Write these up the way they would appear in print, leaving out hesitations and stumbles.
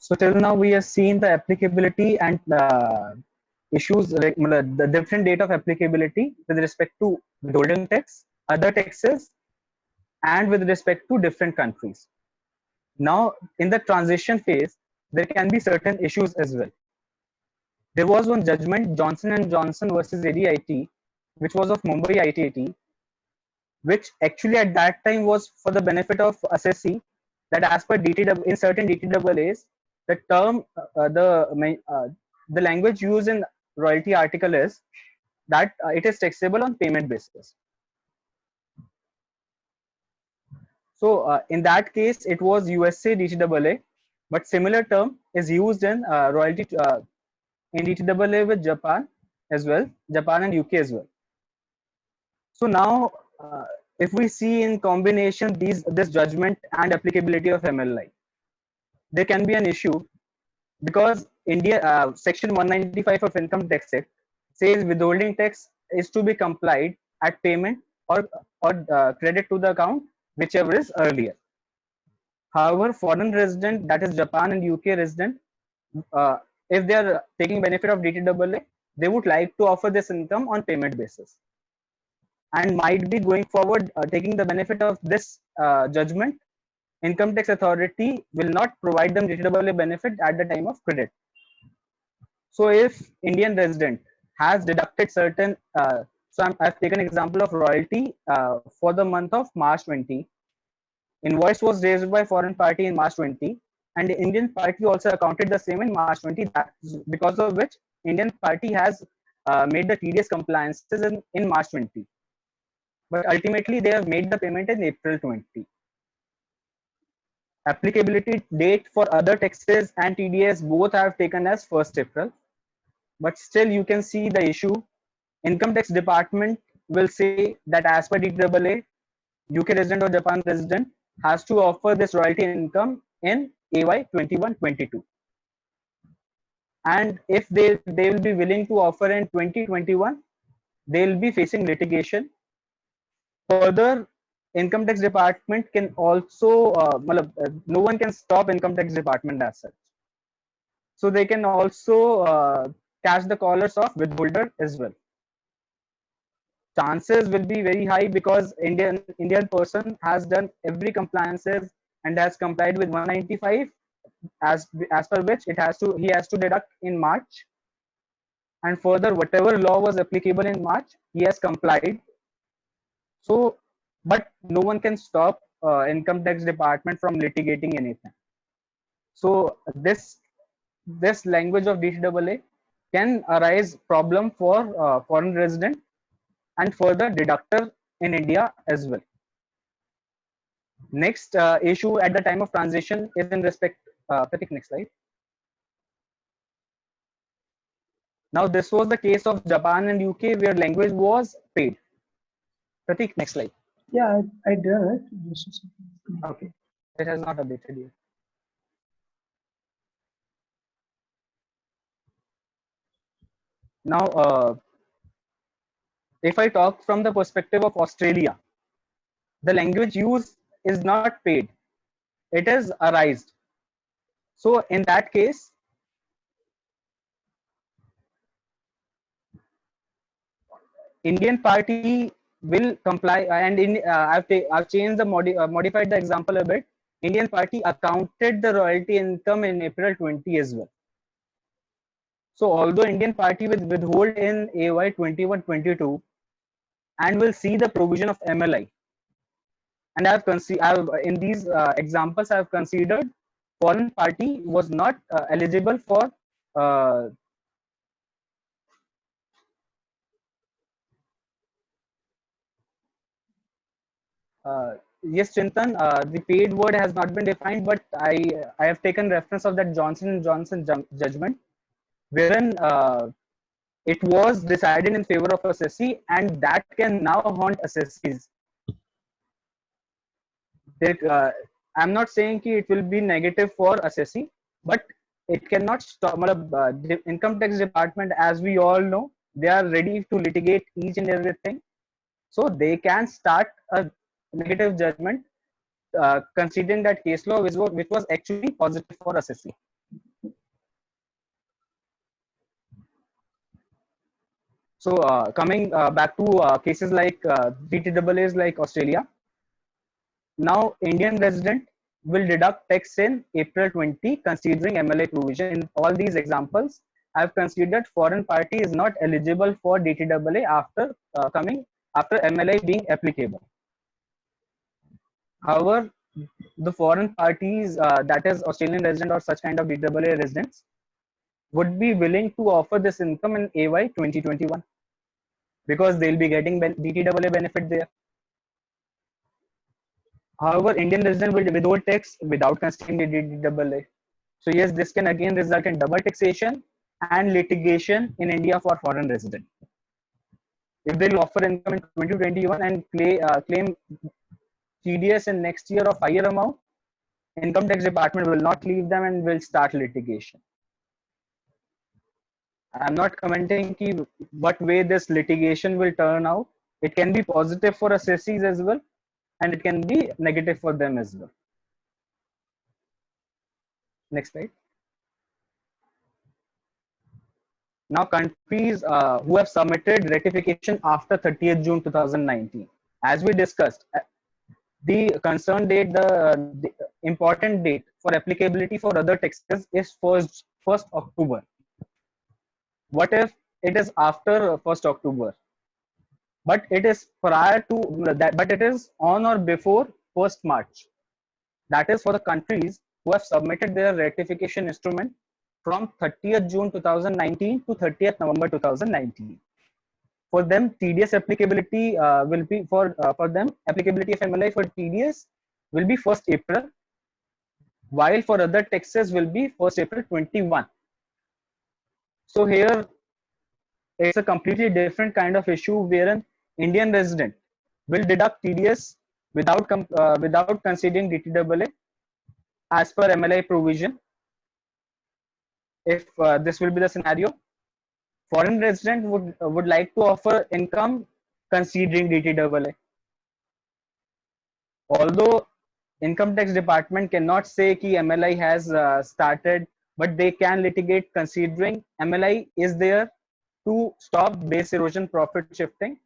So till now we have seen the applicability and issues, like the different date of applicability with respect to withholding tax, other taxes, and with respect to different countries. Now in the transition phase, there can be certain issues as well. There was one judgment, Johnson and Johnson versus ADIT, which was of Mumbai ITAT, which actually at that time was for the benefit of assessee, that as per DTAA, in certain DTAAs, the term, the language used in royalty article is that it is taxable on payment basis. So in that case, it was USA DTAA, but similar term is used in royalty in DTAA with Japan as well, Japan and UK as well. So now, if we see in combination this judgment and applicability of MLI, there can be an issue because India Section 195 of Income Tax Act says withholding tax is to be complied at payment or credit to the account, whichever is earlier. However, foreign resident, that is Japan and UK resident, if they are taking benefit of DTAA, they would like to offer this income on payment basis, and might be going forward taking the benefit of this judgment. Income tax authority will not provide them DTAA benefit at the time of credit. So if Indian resident has deducted certain, I've taken example of royalty for the month of March 20. Invoice was raised by foreign party in March 20, and the Indian party also accounted the same in March 20. Because of which Indian party has made the TDS compliances in March 20. But ultimately they have made the payment in April 20. Applicability date for other taxes and TDS both have taken as 1st April. But still you can see the issue. Income tax department will say that as per DTAA, UK resident or Japan resident has to offer this royalty income in AY 21-22. And if they will be willing to offer in 2021, they will be facing litigation. Further, income tax department can also no one can stop income tax department as such, so they can also catch the collars of withholder as well. Chances will be very high because Indian person has done every compliances and has complied with 195, as per which he has to deduct in March, and further whatever law was applicable in March he has complied. So but no one can stop income tax department from litigating anything. So this language of DTAA can arise problem for foreign resident and further deductor in India as well. Next issue at the time of transition is in respect, Pratik, next slide. Now this was the case of Japan and UK where language was paid. Pratik, next slide. Yeah, I did it. Just a second. Okay, it has not updated yet. Now, if I talk from the perspective of Australia, the language used is not paid, it is arised. So in that case, Indian party will comply, and I've changed the modified the example a bit. Indian party accounted the royalty income in April 20 as well. So although Indian party will withhold in AY 21-22 and will see the provision of MLI, and in these examples I've considered foreign party was not eligible for yes, Chintan, the paid word has not been defined, but I have taken reference of that Johnson & Johnson judgment, wherein it was decided in favor of assessee, and that can now haunt assessees. I'm not saying it will be negative for assessee, but it cannot stop. The income tax department, as we all know, they are ready to litigate each and everything, so they can start a negative judgment considering that case law which was actually positive for assessee. So coming back to cases like DTAAs like Australia. Now Indian resident will deduct tax in April 20 considering MLI provision. In all these examples, I have considered foreign party is not eligible for DTAA after after MLI being applicable. However, the foreign parties, that is Australian resident or such kind of DTAA residents, would be willing to offer this income in AY 2021 because they'll be getting DTAA benefit there. However, Indian resident will withhold tax without considering the DTAA. So yes, this can again result in double taxation and litigation in India for foreign resident. If they'll offer income in 2021 and claim TDS in next year of higher amount, income tax department will not leave them and will start litigation. I'm not commenting what way this litigation will turn out. It can be positive for assessees as well, and it can be negative for them as well. Next slide. Now, countries who have submitted ratification after 30th June 2019. As we discussed, the concern date, the important date for applicability for other taxes is 1st October. What if it is after 1st October? But it is prior to that, but it is on or before 1st March. That is for the countries who have submitted their ratification instrument from 30th June 2019 to 30th November 2019. For them, TDS applicability will be for them applicability of MLI for TDS will be 1st April, while for other taxes will be 1st April 21. So here it's a completely different kind of issue where an Indian resident will deduct TDS without considering DTAA as per MLI provision. If this will be the scenario, foreign resident would like to offer income considering DTAA. Although income tax department cannot say ki MLI has started, but they can litigate considering MLI is there to stop base erosion profit shifting.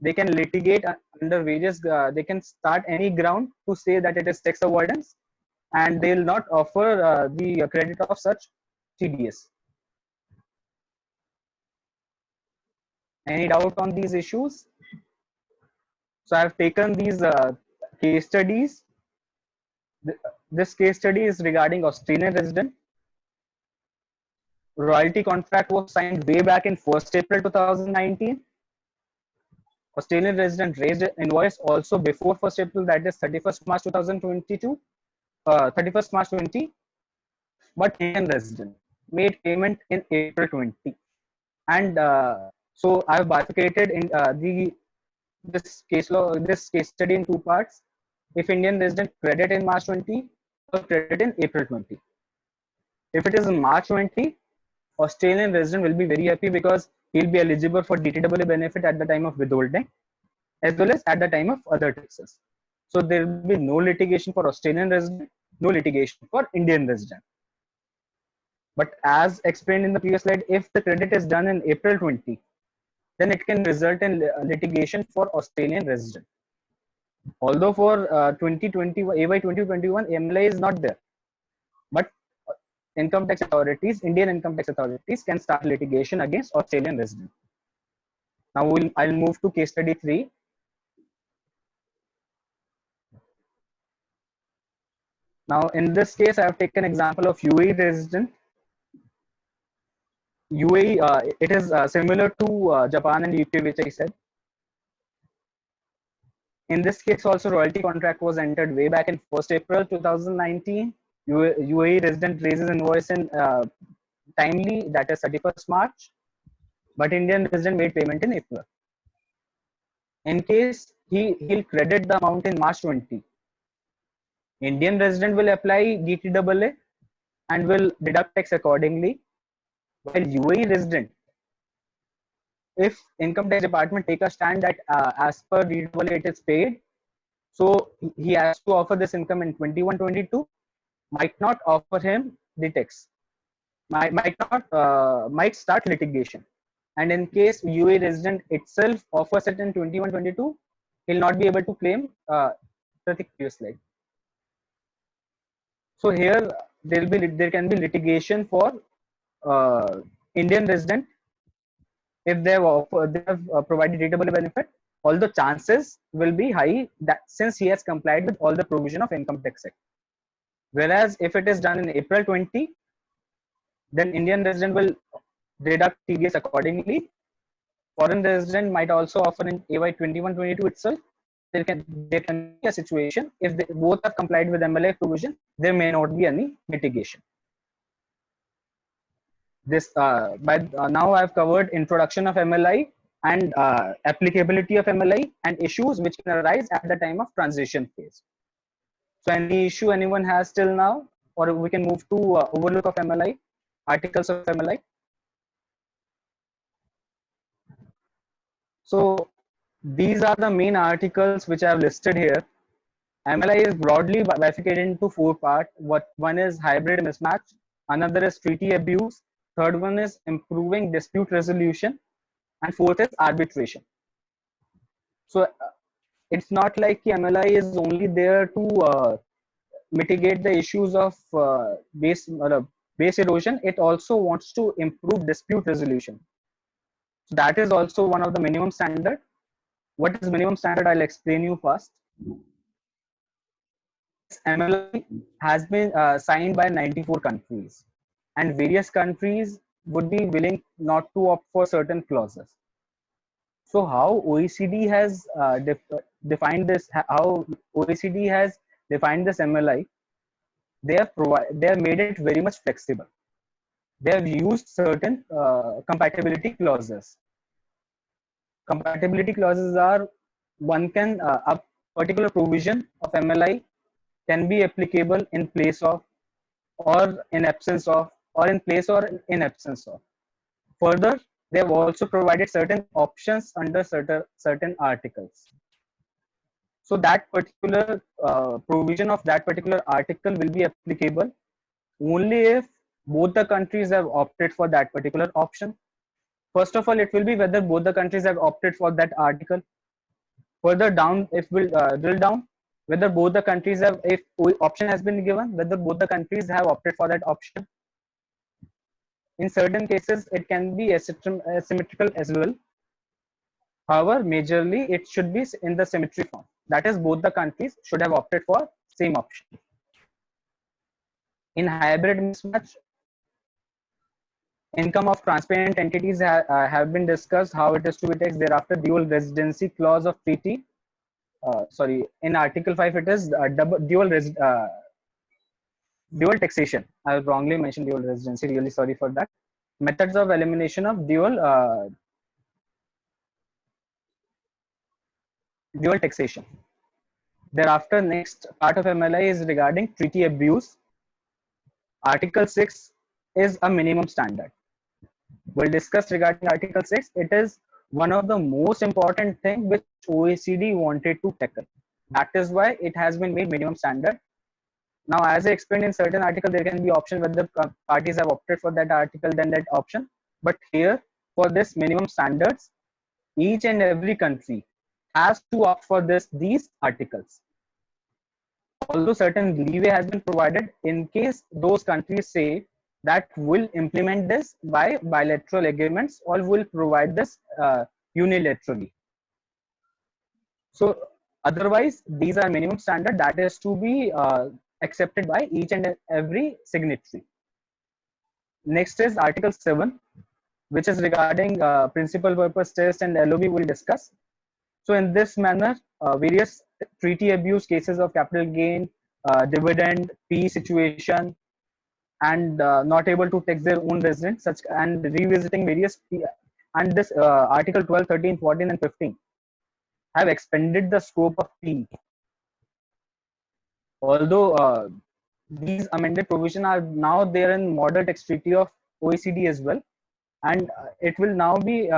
They can litigate under various, they can start any ground to say that it is tax avoidance, and they will not offer the credit of such TDS. Any doubt on these issues? So I have taken these case studies. This case study is regarding Australian resident. Royalty contract was signed way back in 1st April 2019. Australian resident raised invoice also before 1st April, that is 31st March 2022, 31st March 20, but Indian resident made payment in April 20. And so I have bifurcated in this case study in two parts. If Indian resident credit in March 20 or credit in April 20. If it is in March 20, Australian resident will be very happy because he'll be eligible for DTAA benefit at the time of withholding as well as at the time of other taxes. So there will be no litigation for Australian resident, no litigation for Indian resident. But as explained in the previous slide, if the credit is done in April 20, then it can result in litigation for Australian resident. Although for 2020 AY 2021 MLI is not there, but income tax authorities, Indian income tax authorities can start litigation against Australian resident. Now I'll move to case study 3. Now in this case, I have taken example of UAE resident. UAE, it is similar to Japan and UK, which I said. In this case also, royalty contract was entered way back in 1st April 2019. UAE resident raises invoice in timely, that is 31st March, but Indian resident made payment in April. In case he'll credit the amount in March 20, Indian resident will apply DTAA and will deduct tax accordingly, while UAE resident, if income tax department take a stand that as per DTAA it is paid, so he has to offer this income in 21-22, might not offer him the tax, might start litigation. and in case UAE resident itself offers it in 21-22, he'll not be able to claim. Pratik, previous slide. So here there can be litigation for Indian resident if they have provided readable benefit. Although chances will be high that since he has complied with all the provision of Income Tax Act. Whereas if it is done in April 20, then Indian resident will deduct TDS accordingly. Foreign resident might also offer in AY 21-22 itself. There can be a situation if they both have complied with MLI provision, there may not be any mitigation. This now I've covered introduction of MLI and applicability of MLI and issues which can arise at the time of transition phase. So any issue anyone has till now, or we can move to overlook of MLI, articles of MLI. So these are the main articles which I have listed here. MLI is broadly bifurcated into 4 parts. One is hybrid mismatch, another is treaty abuse, third one is improving dispute resolution, and fourth is arbitration. So it's not like MLI is only there to mitigate the issues of base erosion. It also wants to improve dispute resolution. So that is also one of the minimum standard. What is minimum standard? I'll explain you first. MLI has been signed by 94 countries, and various countries would be willing not to opt for certain clauses. So how OECD has defined this? How OECD has defined this MLI? They have made it very much flexible. They have used certain compatibility clauses. Compatibility clauses are one can a particular provision of MLI can be applicable in place of, or in absence of, or in place or in absence of. Further, they have also provided certain options under certain articles. So that particular provision of that particular article will be applicable only if both the countries have opted for that particular option. First of all, it will be whether both the countries have opted for that article. Further down, if we'll drill down, whether both the countries have, if option has been given, whether both the countries have opted for that option. In certain cases, it can be asymmetrical as well. However, majorly it should be in the symmetry form. That is, both the countries should have opted for same option. In hybrid mismatch, income of transparent entities have been discussed, how it is to be taxed. Thereafter, dual residency clause of treaty. In Article 5, it is dual taxation. I wrongly mentioned dual residency. Really sorry for that. Methods of elimination of dual taxation. Thereafter, next part of MLI is regarding treaty abuse. Article 6 is a minimum standard. We'll discuss regarding Article 6. It is one of the most important things which OECD wanted to tackle. That is why it has been made minimum standard. Now, as I explained in certain article, there can be option whether parties have opted for that article, then that option. But here, for this minimum standards, each and every country has to opt for these articles. Although certain leeway has been provided in case those countries say that will implement this by bilateral agreements or will provide this unilaterally. So otherwise, these are minimum standard that is to be accepted by each and every signatory. Next is Article 7, which is regarding principal purpose test and LOB will discuss. So in this manner, various treaty abuse cases of capital gain, dividend, P situation, and not able to tax their own residents, such and revisiting various and this Article 12, 13, 14, and 15 have expanded the scope of P. Although these amended provisions are now there in Model Tax Treaty of OECD as well, and it will now be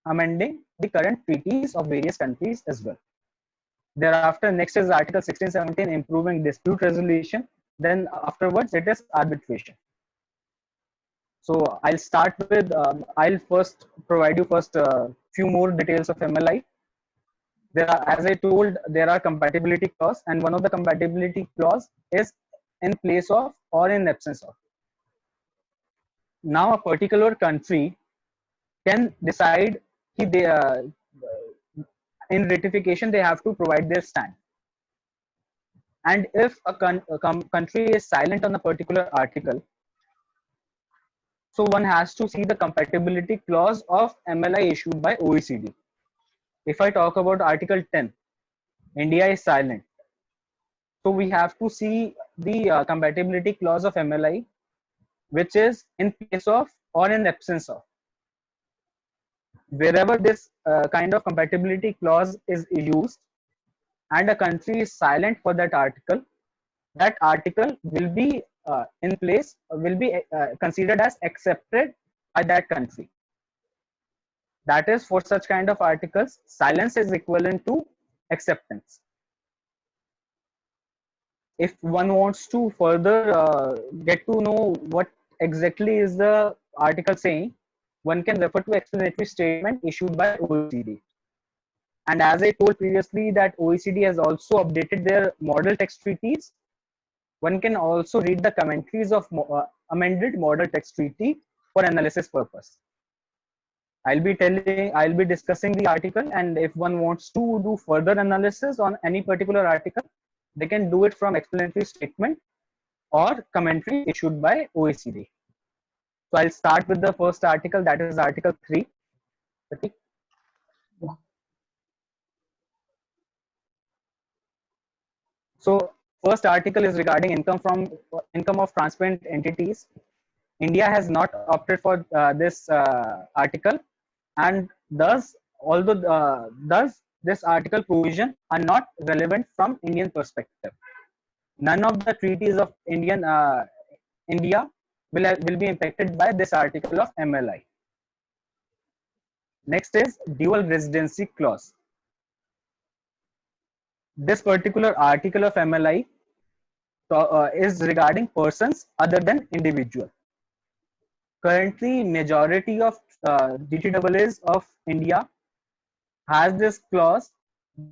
amending the current treaties of various countries as well. Thereafter, next is Article 16, 17, improving dispute resolution. Then afterwards, it is arbitration. So I'll start with, I'll first provide you first few more details of MLI. There are, as I told, there are compatibility clause, and one of the compatibility clause is in place of or in absence of. Now a particular country can decide कि they, in ratification they have to provide their stand. And if a country is silent on a particular article, so one has to see the compatibility clause of MLI issued by OECD. If I talk about Article 10, India is silent. So we have to see the compatibility clause of MLI, which is in place of or in absence of. Wherever this kind of compatibility clause is used and a country is silent for that article will be in place, will be considered as accepted by that country. That is, for such kind of articles, silence is equivalent to acceptance. If one wants to further get to know what exactly is the article saying, one can refer to explanatory statement issued by OECD. And as I told previously that OECD has also updated their model text treaties, one can also read the commentaries of amended model text treaty for analysis purpose. I'll be discussing the article, and if one wants to do further analysis on any particular article, they can do it from explanatory statement or commentary issued by OECD. So I'll start with the first article, that is Article 3. Okay. So first article is regarding income of transparent entities. India has not opted for this article, and thus this article provision are not relevant from Indian perspective. None of the treaties of India will be impacted by this article of MLI. Next is dual residency clause. This particular article of MLI is regarding persons other than individual. Currently, majority of DTAAs of India has this clause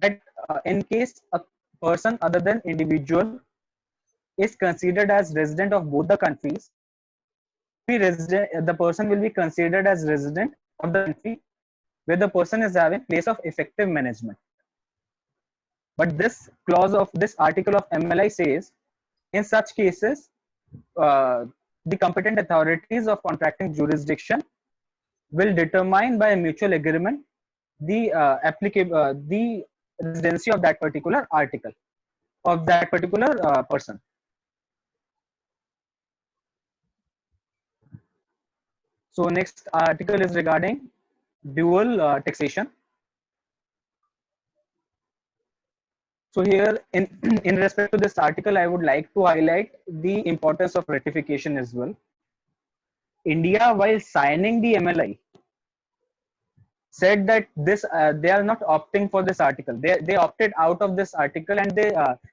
that in case a person other than individual is considered as resident of both the countries, the person will be considered as resident of the country where the person is having place of effective management. But this clause of this article of MLI says, in such cases, the competent authorities of contracting jurisdiction will determine by a mutual agreement the the residency of that particular article of that particular person. So next article is regarding dual taxation. So here in in respect to this article, I would like to highlight the importance of ratification as well. India, while signing the MLI, said that this they are not opting for this article. They opted out of this article, and they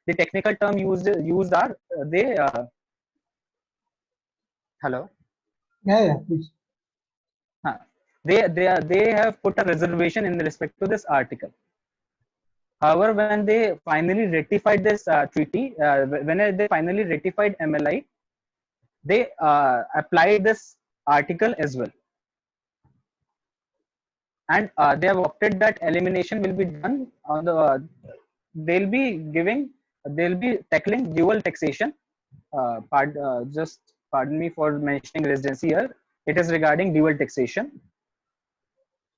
the technical term used are they hello. Yeah, please. They have put a reservation in respect to this article. However, when they finally ratified this treaty, when they finally ratified MLI, they applied this article as well, and they have opted that elimination will be done on the. They'll be giving, they'll be tackling dual taxation. Just pardon me for mentioning residency here. It is regarding dual taxation.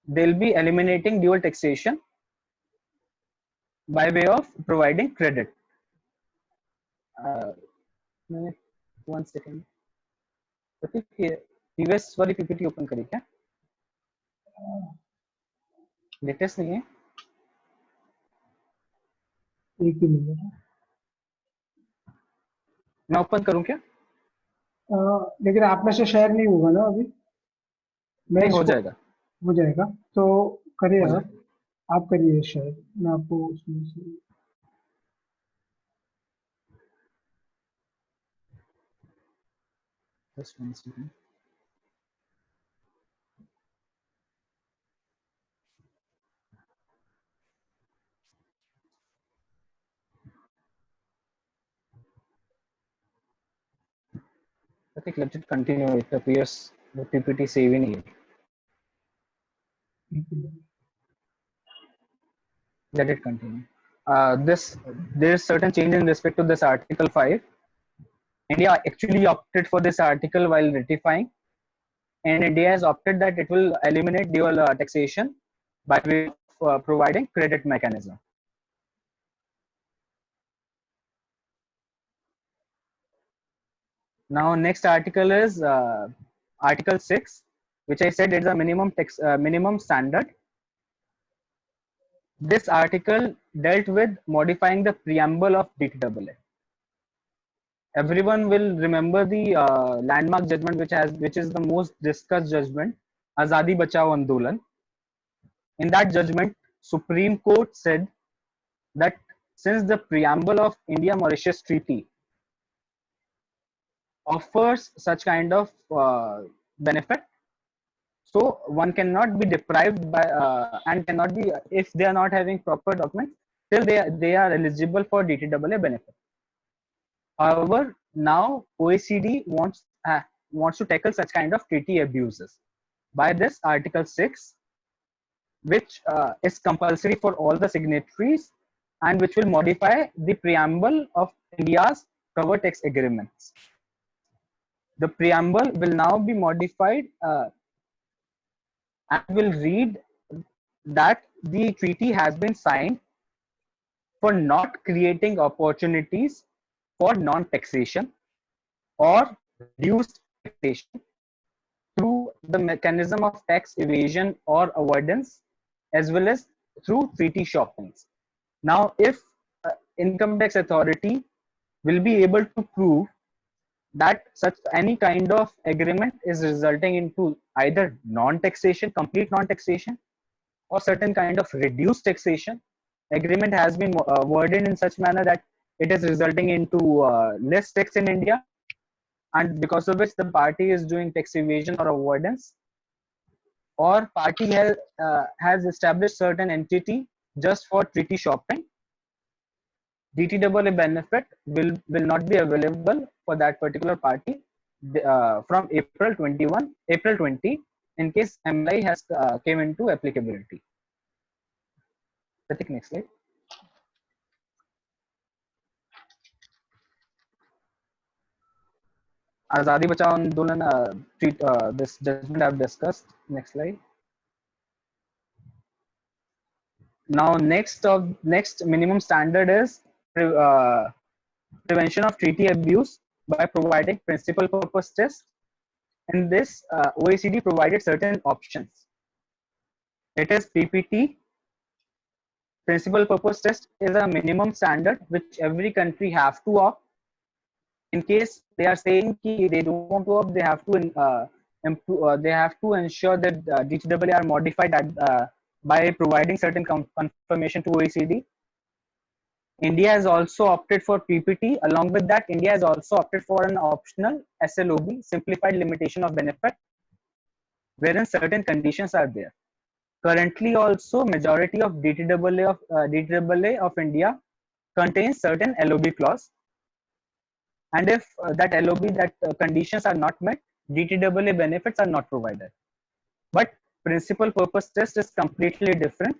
They'll be eliminating dual taxation by way of providing credit. Uh, 1 second. Previous वाली PPT open करी क्या? Latest नहीं है? एक ही minute, मैं open करूं क्या? लेकिन आप में से शेयर नहीं होगा ना अभी? नहीं, हो जाएगा, हो जाएगा तो करिए हो आप करिए शेयर, मैं आपको उसमें से Just 1 second. think let it continue. It appears the PPT saving it. Let it continue. This there is certain change in respect to this Article 5. India actually opted for this article while ratifying, and India has opted that it will eliminate dual taxation by way of providing credit mechanism. Now, next article is Article 6, which I said is a minimum standard. This article dealt with modifying the preamble of DTAA. Everyone will remember the landmark judgment, which is the most discussed judgment, Azadi Bachao Andolan. In that judgment, Supreme Court said that since the preamble of India-Mauritius Treaty offers such kind of benefit, so one cannot be deprived by and cannot be, if they are not having proper documents, till they are eligible for DTAA benefit. However, now OECD wants to tackle such kind of treaty abuses by this Article 6, which is compulsory for all the signatories and which will modify the preamble of India's cover tax agreements. The preamble will now be modified and will read that the treaty has been signed for not creating opportunities for non-taxation or reduced taxation through the mechanism of tax evasion or avoidance, as well as through treaty shoppings. Now, if income tax authority will be able to prove that such any kind of agreement is resulting into either non-taxation, complete non-taxation, or certain kind of reduced taxation, agreement has been worded in such manner that it is resulting into less tax in India, and because of which the party is doing tax evasion or avoidance, or party has established certain entity just for treaty shopping, DTAA benefit will not be available for that particular party from April 20, in case MLI has came into applicability. I think next slide. Azadi Bachao Andolan, this judgment I've discussed. Next slide. Now, next minimum standard is prevention of treaty abuse by providing principal purpose test. In this, OECD provided certain options. It is PPT. Principal purpose test is a minimum standard which every country have to opt. In case they are saying they don't want to opt, they have to they have to ensure that DTAA are modified by providing certain confirmation to OECD. India has also opted for PPT. Along with that, India has also opted for an optional SLOB, simplified limitation of benefit, wherein certain conditions are there. Currently, also majority of DTAA of India contains certain LOB clause, and if that LOB conditions are not met, DTAA benefits are not provided. But principal purpose test is completely different.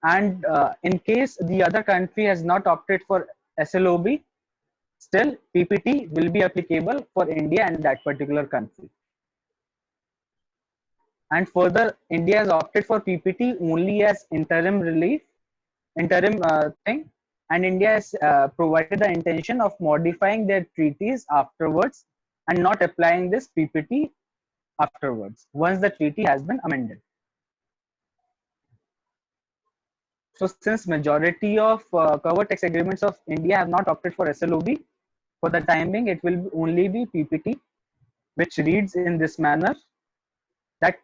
And in case the other country has not opted for SLOB, still PPT will be applicable for India and that particular country. And further, India has opted for PPT only as interim relief, thing, and India has provided the intention of modifying their treaties afterwards and not applying this PPT afterwards once the treaty has been amended. So since majority of cover tax agreements of India have not opted for SLOB, for the time being it will only be PPT, which reads in this manner that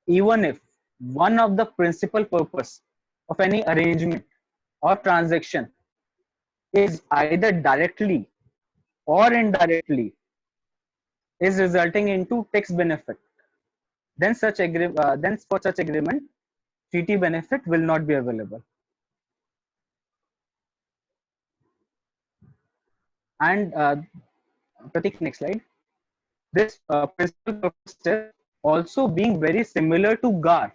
even if one of the principal purpose of any arrangement or transaction is either directly or indirectly is resulting into tax benefit, then for such agreement treaty benefit will not be available. And Pratik, next slide. This principal purpose test also being very similar to GAR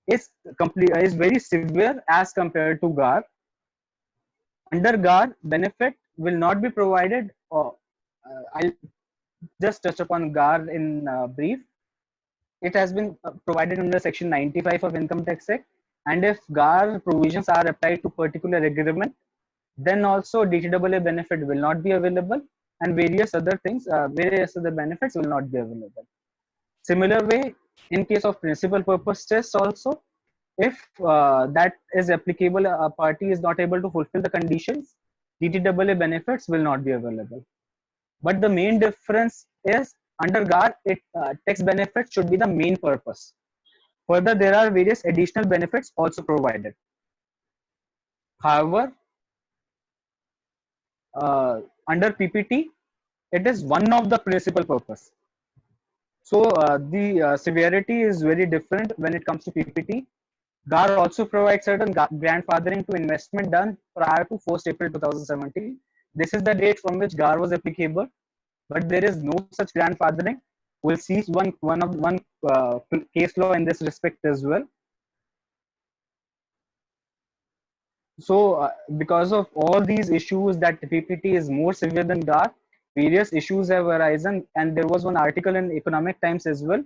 is very severe as compared to GAR. Under GAR, benefit will not be provided. Or I'll just touch upon GAR in brief. It has been provided under Section 95 of Income Tax Act, and if GAR provisions are applied to particular agreement, then also DTAA benefit will not be available, and various other things, various other benefits will not be available. Similar way, in case of principal purpose test also, if that is applicable, a party is not able to fulfill the conditions, DTAA benefits will not be available. But the main difference is under GAR, tax benefits should be the main purpose. Further, there are various additional benefits also provided. However, under PPT, it is one of the principal purpose. So the severity is very different when it comes to PPT. GAR also provides certain grandfathering to investment done prior to 1st April 2017. This is the date from which GAR was applicable, but there is no such grandfathering. We'll see one case law in this respect as well. So because of all these issues that PPT is more severe than GAR, various issues have arisen, and there was one article in Economic Times as well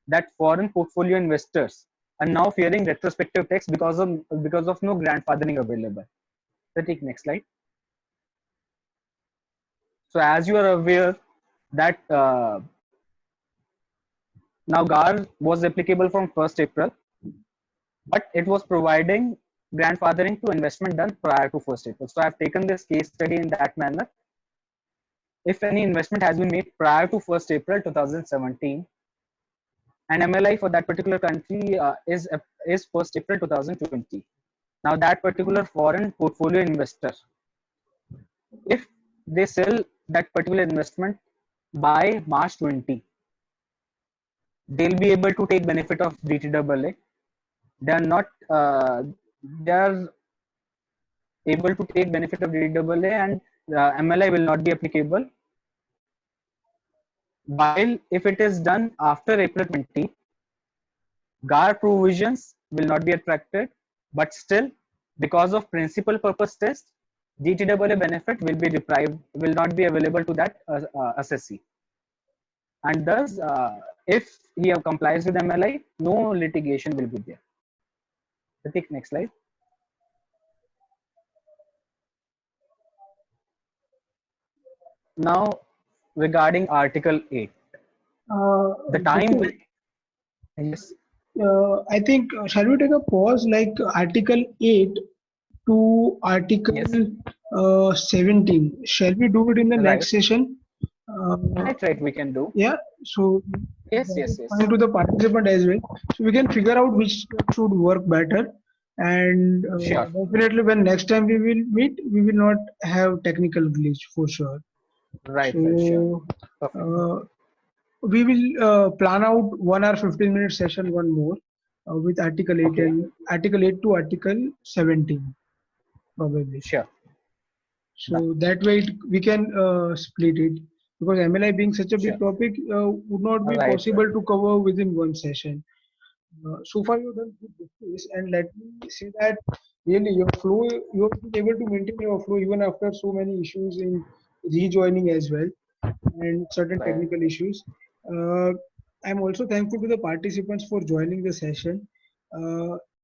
that foreign portfolio investors are now fearing retrospective tax because of no grandfathering available. So take next slide. So as you are aware that now GAR was applicable from 1st April, but it was providing grandfathering to investment done prior to 1st April. So I've taken this case study in that manner. If any investment has been made prior to 1st April 2017, and MLI for that particular country is 1st April 2020. Now that particular foreign portfolio investor, if they sell that particular investment by March 20, they'll be able to take benefit of DTAA. They are not. They are able to take benefit of DTAA, and MLI will not be applicable. While if it is done after April 20, GAR provisions will not be attracted, but still, because of principal purpose test, DTAA benefit will be deprived, will not be available to that assessee. And thus, if he complies with MLI, no litigation will be there. Take next slide. Now, regarding Article 8, the time. Vipul, Yes. I think shall we take a pause like Article 8 to Article Yes. 17? Shall we do it in the Right. next session? Right. We can do. Yeah. So Yes. that Yes. is Yes. fine to the participant as well. So we can figure out which should work better. And Sure. definitely when next time we will meet, we will not have technical glitch for sure. Right. Right. Sure. So Perfect. we will plan out 1 hour 15 minute session one more with Article 8 Okay. and Article 8 to Article 17 probably. Sure. So that way we can split it because MLI being such a big Sure. topic would not be Right. possible Right. to cover within one session. So far you've done good this, and let me say that really your flow, you have been able to maintain your flow even after so many issues in rejoining as well and certain Right. technical issues. I'm also thankful to the participants for joining the session.